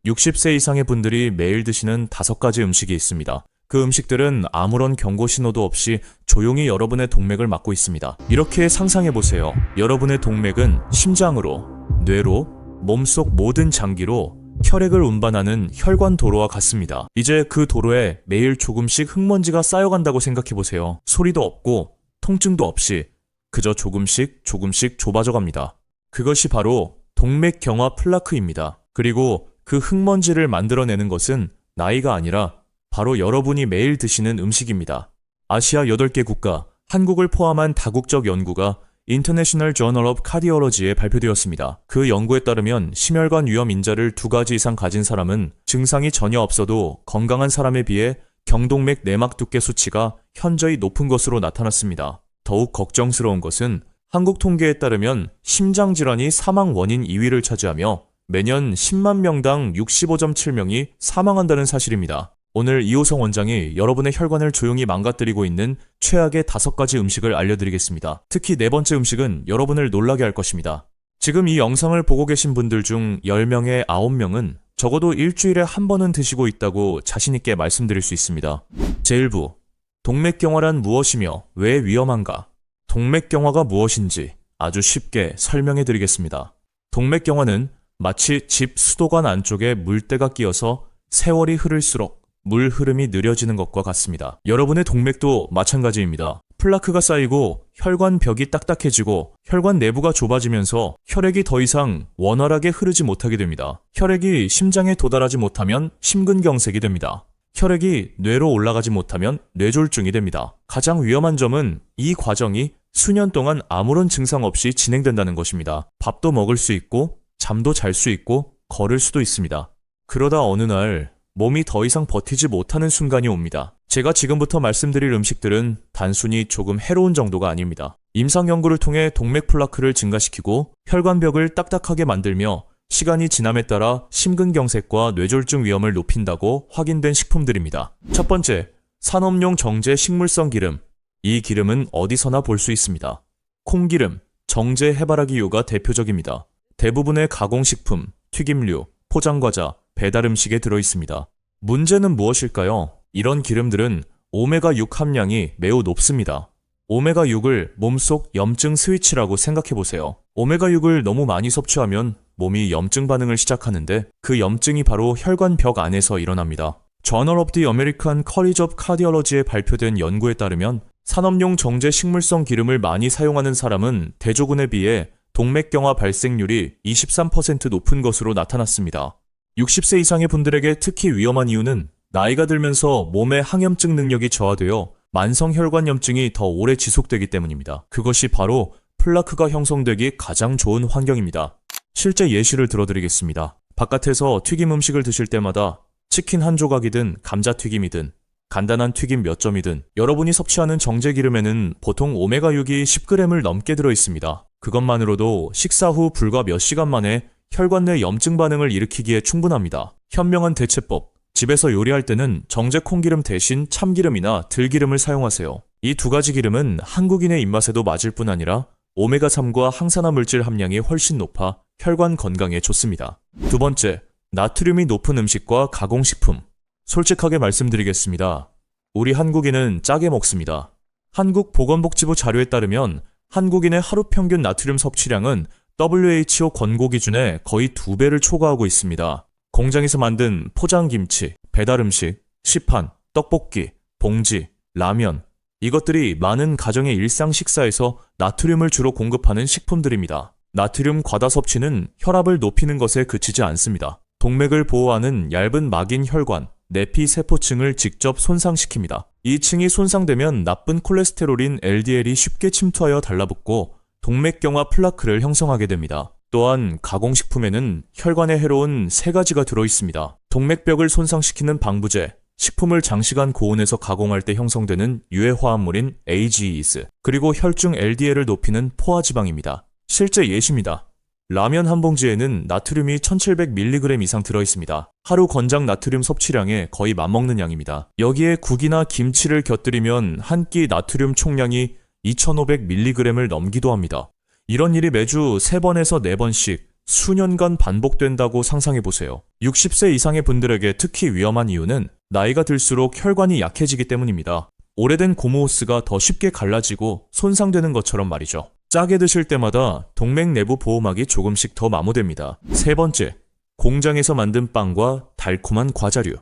60세 이상의 분들이 매일 드시는 5가지 음식이 있습니다. 그 음식들은 아무런 경고 신호도 없이 조용히 여러분의 동맥을 막고 있습니다. 이렇게 상상해보세요. 여러분의 동맥은 심장으로, 뇌로, 몸속 모든 장기로 혈액을 운반하는 혈관 도로와 같습니다. 이제 그 도로에 매일 조금씩 흙먼지가 쌓여간다고 생각해보세요. 소리도 없고 통증도 없이 그저 조금씩 좁아져 갑니다. 그것이 바로 동맥경화 플라크입니다. 그리고 그 흙먼지를 만들어내는 것은 나이가 아니라 바로 여러분이 매일 드시는 음식입니다. 아시아 8개 국가, 한국을 포함한 다국적 연구가 International Journal of Cardiology에 발표되었습니다. 그 연구에 따르면 심혈관 위험 인자를 2가지 이상 가진 사람은 증상이 전혀 없어도 건강한 사람에 비해 경동맥 내막 두께 수치가 현저히 높은 것으로 나타났습니다. 더욱 걱정스러운 것은 한국 통계에 따르면 심장질환이 사망 원인 2위를 차지하며 매년 10만 명당 65.7명이 사망한다는 사실입니다. 오늘 이호성 원장이 여러분의 혈관을 조용히 망가뜨리고 있는 최악의 5가지 음식을 알려드리겠습니다. 특히 4번째 음식은 여러분을 놀라게 할 것입니다. 지금 이 영상을 보고 계신 분들 중 10명의 9명은 적어도 일주일에 한 번은 드시고 있다고 자신있게 말씀드릴 수 있습니다. 제1부, 동맥경화란 무엇이며 왜 위험한가? 동맥경화가 무엇인지 아주 쉽게 설명해 드리겠습니다. 동맥경화는 마치 집 수도관 안쪽에 물때가 끼어서 세월이 흐를수록 물 흐름이 느려지는 것과 같습니다. 여러분의 동맥도 마찬가지입니다. 플라크가 쌓이고 혈관 벽이 딱딱해지고 혈관 내부가 좁아지면서 혈액이 더 이상 원활하게 흐르지 못하게 됩니다. 혈액이 심장에 도달하지 못하면 심근경색이 됩니다. 혈액이 뇌로 올라가지 못하면 뇌졸중이 됩니다. 가장 위험한 점은 이 과정이 수년 동안 아무런 증상 없이 진행된다는 것입니다. 밥도 먹을 수 있고 잠도 잘 수 있고 걸을 수도 있습니다. 그러다 어느 날 몸이 더 이상 버티지 못하는 순간이 옵니다. 제가 지금부터 말씀드릴 음식들은 단순히 조금 해로운 정도가 아닙니다. 임상 연구를 통해 동맥 플라크를 증가시키고 혈관벽을 딱딱하게 만들며 시간이 지남에 따라 심근경색과 뇌졸중 위험을 높인다고 확인된 식품들입니다. 첫 번째, 산업용 정제 식물성 기름. 이 기름은 어디서나 볼 수 있습니다. 콩기름, 정제 해바라기유가 대표적입니다. 대부분의 가공식품, 튀김류, 포장과자, 배달음식에 들어있습니다. 문제는 무엇일까요? 이런 기름들은 오메가6 함량이 매우 높습니다. 오메가6을 몸속 염증 스위치라고 생각해보세요. 오메가6을 너무 많이 섭취하면 몸이 염증 반응을 시작하는데 그 염증이 바로 혈관 벽 안에서 일어납니다. Journal of the American College of Cardiology에 발표된 연구에 따르면 산업용 정제 식물성 기름을 많이 사용하는 사람은 대조군에 비해 동맥경화 발생률이 23% 높은 것으로 나타났습니다. 60세 이상의 분들에게 특히 위험한 이유는 나이가 들면서 몸의 항염증 능력이 저하되어 만성혈관염증이 더 오래 지속되기 때문입니다. 그것이 바로 플라크가 형성되기 가장 좋은 환경입니다. 실제 예시를 들어드리겠습니다. 바깥에서 튀김 음식을 드실 때마다 치킨 한 조각이든 감자튀김이든 간단한 튀김 몇 점이든 여러분이 섭취하는 정제기름에는 보통 오메가6이 10g을 넘게 들어있습니다. 그것만으로도 식사 후 불과 몇 시간 만에 혈관 내 염증 반응을 일으키기에 충분합니다. 현명한 대체법, 집에서 요리할 때는 정제 콩기름 대신 참기름이나 들기름을 사용하세요. 이 2가지 기름은 한국인의 입맛에도 맞을 뿐 아니라 오메가3과 항산화 물질 함량이 훨씬 높아 혈관 건강에 좋습니다. 두 번째, 나트륨이 높은 음식과 가공식품. 솔직하게 말씀드리겠습니다. 우리 한국인은 짜게 먹습니다. 한국보건복지부 자료에 따르면 한국인의 하루 평균 나트륨 섭취량은 WHO 권고 기준에 거의 2배를 초과하고 있습니다. 공장에서 만든 포장김치, 배달음식, 시판, 떡볶이, 봉지, 라면, 이것들이 많은 가정의 일상 식사에서 나트륨을 주로 공급하는 식품들입니다. 나트륨 과다 섭취는 혈압을 높이는 것에 그치지 않습니다. 동맥을 보호하는 얇은 막인 혈관, 내피 세포층을 직접 손상시킵니다. 이 층이 손상되면 나쁜 콜레스테롤인 LDL이 쉽게 침투하여 달라붙고 동맥경화 플라크를 형성하게 됩니다. 또한 가공식품에는 혈관에 해로운 3가지가 들어있습니다. 동맥벽을 손상시키는 방부제, 식품을 장시간 고온에서 가공할 때 형성되는 유해 화합물인 AGEs, 그리고 혈중 LDL을 높이는 포화지방입니다. 실제 예시입니다. 라면 한 봉지에는 나트륨이 1700mg 이상 들어있습니다. 하루 권장 나트륨 섭취량에 거의 맞먹는 양입니다. 여기에 국이나 김치를 곁들이면 한 끼 나트륨 총량이 2500mg을 넘기도 합니다. 이런 일이 매주 3번에서 4번씩 수년간 반복된다고 상상해보세요. 60세 이상의 분들에게 특히 위험한 이유는 나이가 들수록 혈관이 약해지기 때문입니다. 오래된 고무호스가 더 쉽게 갈라지고 손상되는 것처럼 말이죠. 짜게 드실 때마다 동맥 내부 보호막이 조금씩 더 마모됩니다. 세 번째, 공장에서 만든 빵과 달콤한 과자류.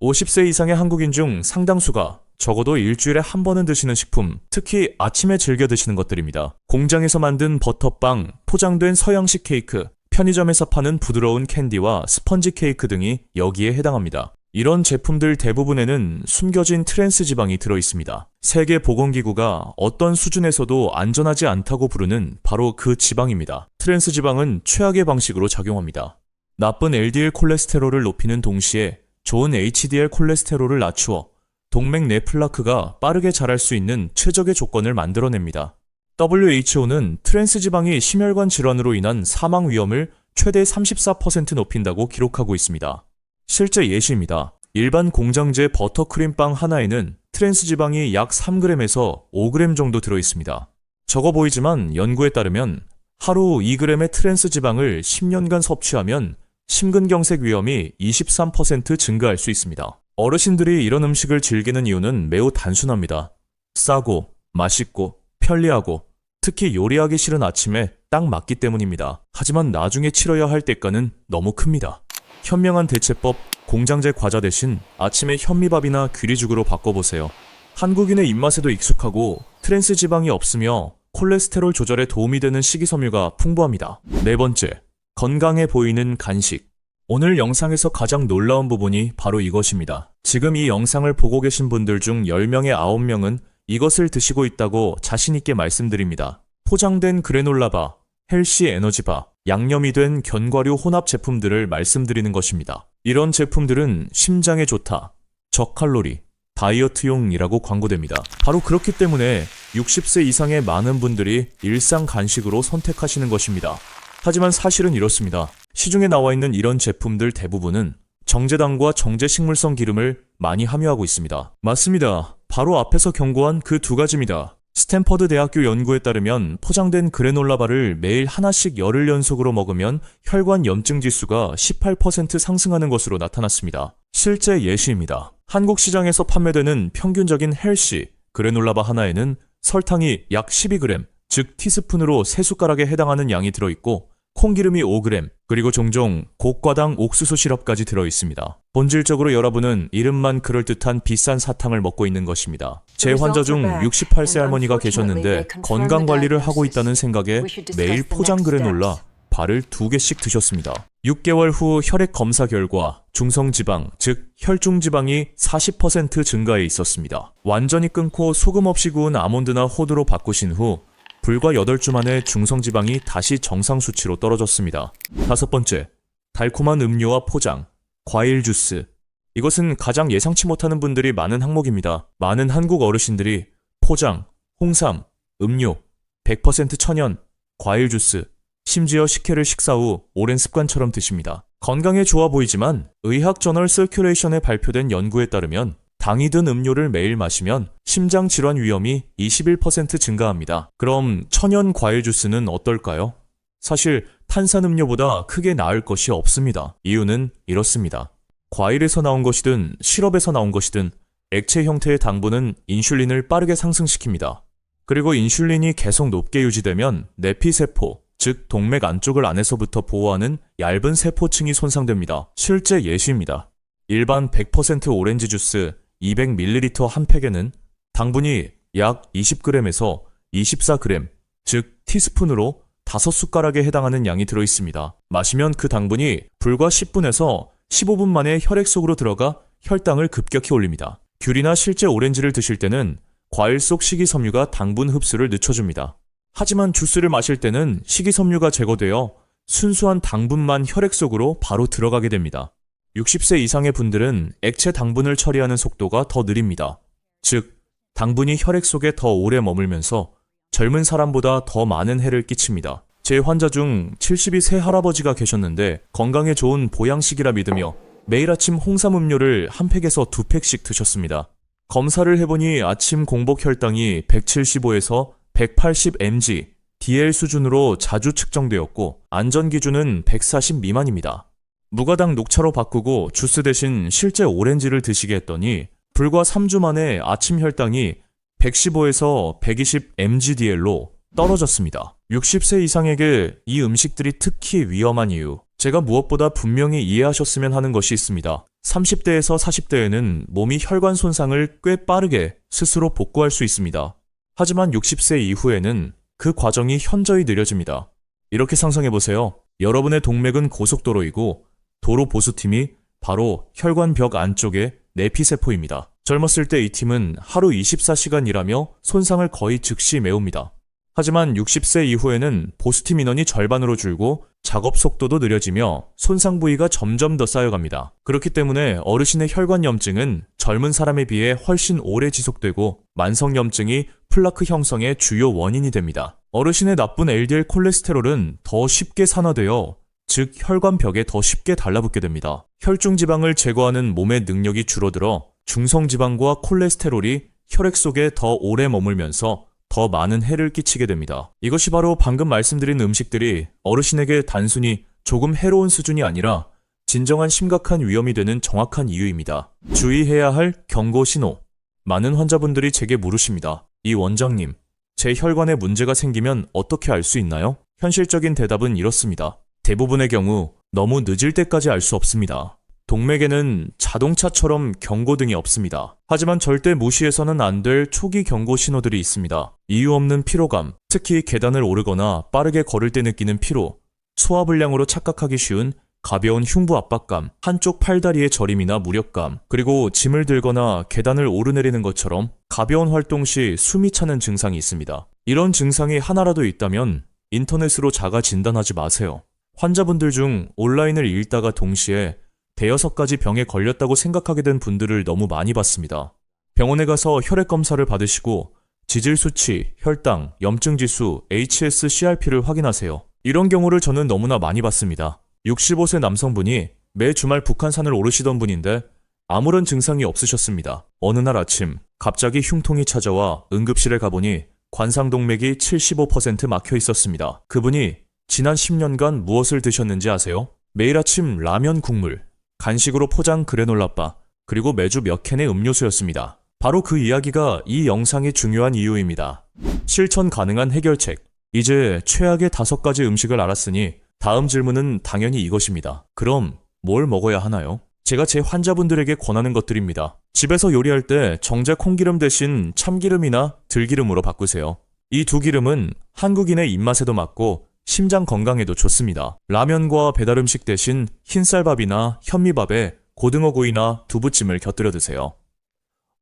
50세 이상의 한국인 중 상당수가 적어도 일주일에 한 번은 드시는 식품, 특히 아침에 즐겨 드시는 것들입니다. 공장에서 만든 버터빵, 포장된 서양식 케이크, 편의점에서 파는 부드러운 캔디와 스펀지 케이크 등이 여기에 해당합니다. 이런 제품들 대부분에는 숨겨진 트랜스 지방이 들어있습니다. 세계보건기구가 어떤 수준에서도 안전하지 않다고 부르는 바로 그 지방입니다. 트랜스 지방은 최악의 방식으로 작용합니다. 나쁜 LDL 콜레스테롤을 높이는 동시에 좋은 HDL 콜레스테롤을 낮추어 동맥 내 플라크가 빠르게 자랄 수 있는 최적의 조건을 만들어냅니다. WHO는 트랜스 지방이 심혈관 질환으로 인한 사망 위험을 최대 34% 높인다고 기록하고 있습니다. 실제 예시입니다. 일반 공장제 버터크림빵 하나에는 트랜스 지방이 약 3g에서 5g 정도 들어있습니다. 적어 보이지만 연구에 따르면 하루 2g의 트랜스 지방을 10년간 섭취하면 심근경색 위험이 23% 증가할 수 있습니다. 어르신들이 이런 음식을 즐기는 이유는 매우 단순합니다. 싸고, 맛있고, 편리하고, 특히 요리하기 싫은 아침에 딱 맞기 때문입니다. 하지만 나중에 치러야 할 대가는 너무 큽니다. 현명한 대체법, 공장제 과자 대신 아침에 현미밥이나 귀리죽으로 바꿔보세요. 한국인의 입맛에도 익숙하고 트랜스 지방이 없으며 콜레스테롤 조절에 도움이 되는 식이섬유가 풍부합니다. 네 번째, 건강해 보이는 간식. 오늘 영상에서 가장 놀라운 부분이 바로 이것입니다. 지금 이 영상을 보고 계신 분들 중 10명의 9명은 이것을 드시고 있다고 자신있게 말씀드립니다. 포장된 그래놀라바, 헬시 에너지바, 양념이 된 견과류 혼합 제품들을 말씀드리는 것입니다. 이런 제품들은 심장에 좋다, 저칼로리, 다이어트용이라고 광고됩니다. 바로 그렇기 때문에 60세 이상의 많은 분들이 일상 간식으로 선택하시는 것입니다. 하지만 사실은 이렇습니다. 시중에 나와 있는 이런 제품들 대부분은 정제당과 정제식물성 기름을 많이 함유하고 있습니다. 맞습니다. 바로 앞에서 경고한 그 두 가지입니다. 스탠퍼드 대학교 연구에 따르면 포장된 그래놀라바를 매일 하나씩 열흘 연속으로 먹으면 혈관 염증 지수가 18% 상승하는 것으로 나타났습니다. 실제 예시입니다. 한국 시장에서 판매되는 평균적인 헬시 그래놀라바 하나에는 설탕이 약 12g, 즉 티스푼으로 3숟가락에 해당하는 양이 들어있고 콩기름이 5g, 그리고 종종 고과당 옥수수 시럽까지 들어있습니다. 본질적으로 여러분은 이름만 그럴듯한 비싼 사탕을 먹고 있는 것입니다. 제 환자 중 68세 할머니가 계셨는데 건강관리를 하고 있다는 생각에 매일 포장 그래놀라 바를 2개씩 드셨습니다. 6개월 후 혈액 검사 결과 중성지방, 즉 혈중지방이 40% 증가해 있었습니다. 완전히 끊고 소금 없이 구운 아몬드나 호두로 바꾸신 후 불과 8주 만에 중성지방이 다시 정상 수치로 떨어졌습니다. 다섯 번째, 달콤한 음료와 포장, 과일 주스. 이것은 가장 예상치 못하는 분들이 많은 항목입니다. 많은 한국 어르신들이 포장, 홍삼, 음료, 100% 천연, 과일 주스, 심지어 식혜를 식사 후 오랜 습관처럼 드십니다. 건강에 좋아 보이지만 의학 저널 서큘레이션에 발표된 연구에 따르면 당이 든 음료를 매일 마시면 심장 질환 위험이 21% 증가합니다. 그럼 천연 과일 주스는 어떨까요? 사실 탄산음료보다 크게 나을 것이 없습니다. 이유는 이렇습니다. 과일에서 나온 것이든 시럽에서 나온 것이든 액체 형태의 당분은 인슐린을 빠르게 상승시킵니다. 그리고 인슐린이 계속 높게 유지되면 내피세포, 즉 동맥 안쪽을 안에서부터 보호하는 얇은 세포층이 손상됩니다. 실제 예시입니다. 일반 100% 오렌지 주스 200ml 한 팩에는 당분이 약 20g에서 24g, 즉 티스푼으로 5숟가락에 해당하는 양이 들어있습니다. 마시면 그 당분이 불과 10분에서 15분 만에 혈액 속으로 들어가 혈당을 급격히 올립니다. 귤이나 실제 오렌지를 드실 때는 과일 속 식이섬유가 당분 흡수를 늦춰줍니다. 하지만 주스를 마실 때는 식이섬유가 제거되어 순수한 당분만 혈액 속으로 바로 들어가게 됩니다. 60세 이상의 분들은 액체 당분을 처리하는 속도가 더 느립니다. 즉, 당분이 혈액 속에 더 오래 머물면서 젊은 사람보다 더 많은 해를 끼칩니다. 제 환자 중 72세 할아버지가 계셨는데 건강에 좋은 보양식이라 믿으며 매일 아침 홍삼 음료를 한 팩에서 2팩씩 드셨습니다. 검사를 해보니 아침 공복 혈당이 175에서 180 mg, DL 수준으로 자주 측정되었고 안전 기준은 140 미만입니다. 무가당 녹차로 바꾸고 주스 대신 실제 오렌지를 드시게 했더니 불과 3주 만에 아침 혈당이 115에서 120 mgdl로 떨어졌습니다. 60세 이상에게 이 음식들이 특히 위험한 이유, 제가 무엇보다 분명히 이해하셨으면 하는 것이 있습니다. 30대에서 40대에는 몸이 혈관 손상을 꽤 빠르게 스스로 복구할 수 있습니다. 하지만 60세 이후에는 그 과정이 현저히 느려집니다. 이렇게 상상해보세요. 여러분의 동맥은 고속도로이고 도로 보수팀이 바로 혈관벽 안쪽의 내피세포입니다. 젊었을 때 이 팀은 하루 24시간 일하며 손상을 거의 즉시 메웁니다. 하지만 60세 이후에는 보수팀 인원이 절반으로 줄고 작업 속도도 느려지며 손상 부위가 점점 더 쌓여갑니다. 그렇기 때문에 어르신의 혈관염증은 젊은 사람에 비해 훨씬 오래 지속되고 만성염증이 플라크 형성의 주요 원인이 됩니다. 어르신의 나쁜 LDL 콜레스테롤은 더 쉽게 산화되어 즉 혈관벽에 더 쉽게 달라붙게 됩니다. 혈중지방을 제거하는 몸의 능력이 줄어들어 중성지방과 콜레스테롤이 혈액 속에 더 오래 머물면서 더 많은 해를 끼치게 됩니다. 이것이 바로 방금 말씀드린 음식들이 어르신에게 단순히 조금 해로운 수준이 아니라 진정한 심각한 위험이 되는 정확한 이유입니다. 주의해야 할 경고 신호. 많은 환자분들이 제게 물으십니다. 이 원장님, 제 혈관에 문제가 생기면 어떻게 알 수 있나요? 현실적인 대답은 이렇습니다. 대부분의 경우 너무 늦을 때까지 알 수 없습니다. 동맥에는 자동차처럼 경고등이 없습니다. 하지만 절대 무시해서는 안 될 초기 경고 신호들이 있습니다. 이유 없는 피로감, 특히 계단을 오르거나 빠르게 걸을 때 느끼는 피로, 소화불량으로 착각하기 쉬운 가벼운 흉부 압박감, 한쪽 팔다리의 저림이나 무력감, 그리고 짐을 들거나 계단을 오르내리는 것처럼 가벼운 활동 시 숨이 차는 증상이 있습니다. 이런 증상이 하나라도 있다면 인터넷으로 자가 진단하지 마세요. 환자분들 중 온라인을 읽다가 동시에 대여섯 가지 병에 걸렸다고 생각하게 된 분들을 너무 많이 봤습니다. 병원에 가서 혈액 검사를 받으시고 지질 수치, 혈당, 염증 지수, HSCRP를 확인하세요. 이런 경우를 저는 너무나 많이 봤습니다. 65세 남성분이 매 주말 북한산을 오르시던 분인데 아무런 증상이 없으셨습니다. 어느 날 아침 갑자기 흉통이 찾아와 응급실에 가보니 관상동맥이 75% 막혀 있었습니다. 그분이 지난 10년간 무엇을 드셨는지 아세요? 매일 아침 라면 국물, 간식으로 포장 그래놀라바, 그리고 매주 몇 캔의 음료수였습니다. 바로 그 이야기가 이 영상의 중요한 이유입니다. 실천 가능한 해결책. 이제 최악의 5가지 음식을 알았으니 다음 질문은 당연히 이것입니다. 그럼 뭘 먹어야 하나요? 제가 제 환자분들에게 권하는 것들입니다. 집에서 요리할 때 정제 콩기름 대신 참기름이나 들기름으로 바꾸세요. 이 두 기름은 한국인의 입맛에도 맞고 심장 건강에도 좋습니다. 라면과 배달음식 대신 흰쌀밥이나 현미밥에 고등어구이나 두부찜을 곁들여 드세요.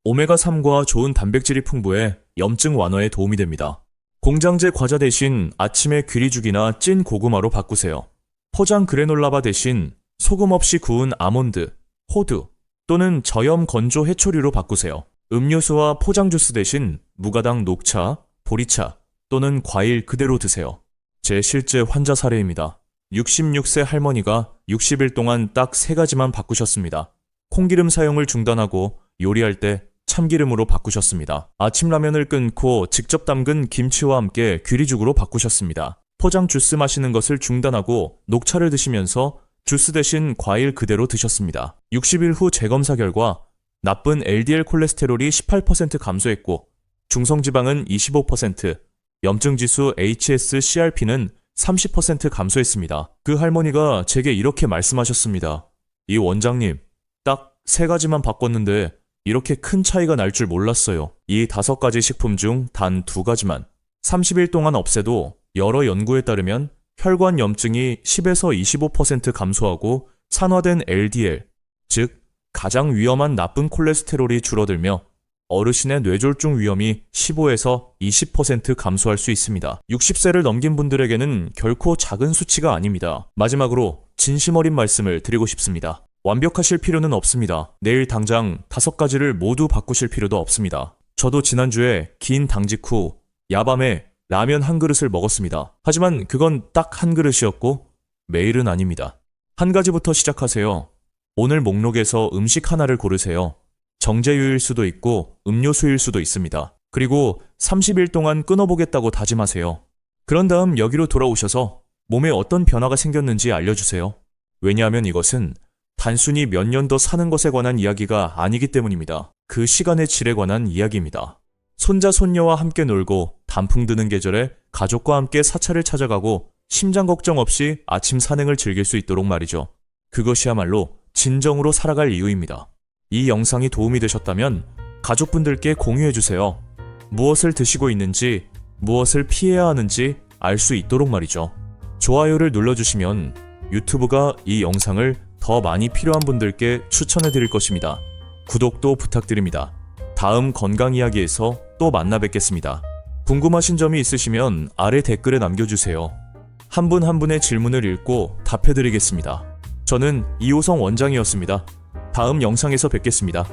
오메가3과 좋은 단백질이 풍부해 염증 완화에 도움이 됩니다. 공장제 과자 대신 아침에 귀리죽이나 찐 고구마로 바꾸세요. 포장 그래놀라바 대신 소금 없이 구운 아몬드, 호두 또는 저염 건조 해초류로 바꾸세요. 음료수와 포장 주스 대신 무가당 녹차, 보리차 또는 과일 그대로 드세요. 제 실제 환자 사례입니다. 66세 할머니가 60일 동안 딱 3가지만 바꾸셨습니다. 콩기름 사용을 중단하고 요리할 때 참기름으로 바꾸셨습니다. 아침 라면을 끊고 직접 담근 김치와 함께 귀리죽으로 바꾸셨습니다. 포장 주스 마시는 것을 중단하고 녹차를 드시면서 주스 대신 과일 그대로 드셨습니다. 60일 후 재검사 결과 나쁜 LDL 콜레스테롤이 18% 감소했고 중성지방은 25%, 염증지수 HSCRP는 30% 감소했습니다. 그 할머니가 제게 이렇게 말씀하셨습니다. 이 원장님, 딱 3가지만 바꿨는데 이렇게 큰 차이가 날 줄 몰랐어요. 이 5가지 식품 중 단 2가지만 30일 동안 없애도 여러 연구에 따르면 혈관 염증이 10에서 25% 감소하고 산화된 LDL, 즉 가장 위험한 나쁜 콜레스테롤이 줄어들며 어르신의 뇌졸중 위험이 15에서 20% 감소할 수 있습니다. 60세를 넘긴 분들에게는 결코 작은 수치가 아닙니다. 마지막으로 진심 어린 말씀을 드리고 싶습니다. 완벽하실 필요는 없습니다. 내일 당장 5가지를 모두 바꾸실 필요도 없습니다. 저도 지난주에 긴 당직 후 야밤에 라면 한 그릇을 먹었습니다. 하지만 그건 딱 한 그릇이었고 매일은 아닙니다. 한 가지부터 시작하세요. 오늘 목록에서 음식 하나를 고르세요. 정제유일 수도 있고 음료수일 수도 있습니다. 그리고 30일 동안 끊어보겠다고 다짐하세요. 그런 다음 여기로 돌아오셔서 몸에 어떤 변화가 생겼는지 알려주세요. 왜냐하면 이것은 단순히 몇 년 더 사는 것에 관한 이야기가 아니기 때문입니다. 그 시간의 질에 관한 이야기입니다. 손자, 손녀와 함께 놀고 단풍 드는 계절에 가족과 함께 사찰을 찾아가고 심장 걱정 없이 아침 산행을 즐길 수 있도록 말이죠. 그것이야말로 진정으로 살아갈 이유입니다. 이 영상이 도움이 되셨다면 가족분들께 공유해주세요. 무엇을 드시고 있는지, 무엇을 피해야 하는지 알 수 있도록 말이죠. 좋아요를 눌러주시면 유튜브가 이 영상을 더 많이 필요한 분들께 추천해드릴 것입니다. 구독도 부탁드립니다. 다음 건강 이야기에서 또 만나 뵙겠습니다. 궁금하신 점이 있으시면 아래 댓글에 남겨주세요. 한 분 한 분의 질문을 읽고 답해드리겠습니다. 저는 이호성 원장이었습니다. 다음 영상에서 뵙겠습니다.